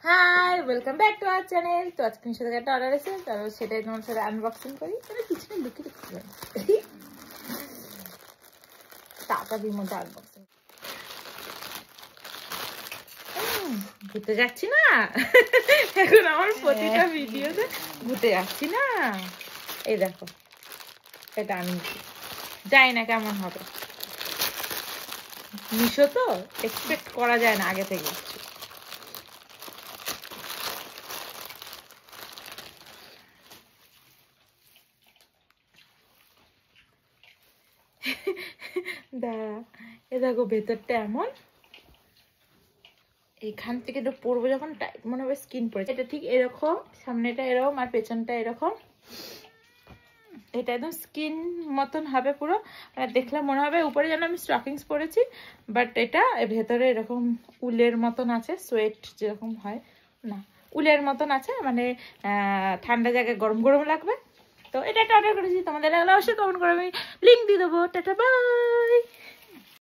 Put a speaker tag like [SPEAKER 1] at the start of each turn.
[SPEAKER 1] Hi welcome back to our channel. তো আজকে মিশো থেকে একটা অর্ডার এসেছে, তারপর সেটাই তোমার সাথে আনবক্সিং করি। তাহলে পিছনে লুকিয়ে দেখতে তাড়াতাড়ির মধ্যে আনবক্সিং। ঘুরতে যাচ্ছি না এখন আমার প্রতিটা ভিডিওতে ঘুরতে যাচ্ছি না। এই দেখো, এটা আমি জানি না কেমন হবে। মিশো তো এক্সপেক্ট করা যায় না আগে থেকে। দাঁড়া, এ দেখো ভেতরটা এমন, এখান থেকে তো পরবো যখন টাইট মনে হবে স্কিন পড়েছে। এটা ঠিক এরকম, সামনেটা এরকম আর পেছনটা এরকম। এটা একদম স্কিন মতন হবে পুরো, মানে দেখলে মনে হবে উপরে যেন আমি স্টকিংস পরেছি, বাট এটা ভেতরে এরকম উলের মতন আছে, সোয়েট যেরকম হয় না, উলের মতন আছে, মানে ঠান্ডা জায়গায় গরম গরম লাগবে। তো এটা একটা অর্ডার করেছি, তোমাদের লাগলে অবশ্যই কমেন্ট করে আমি লিঙ্ক দিয়ে দেবো। Tata bye.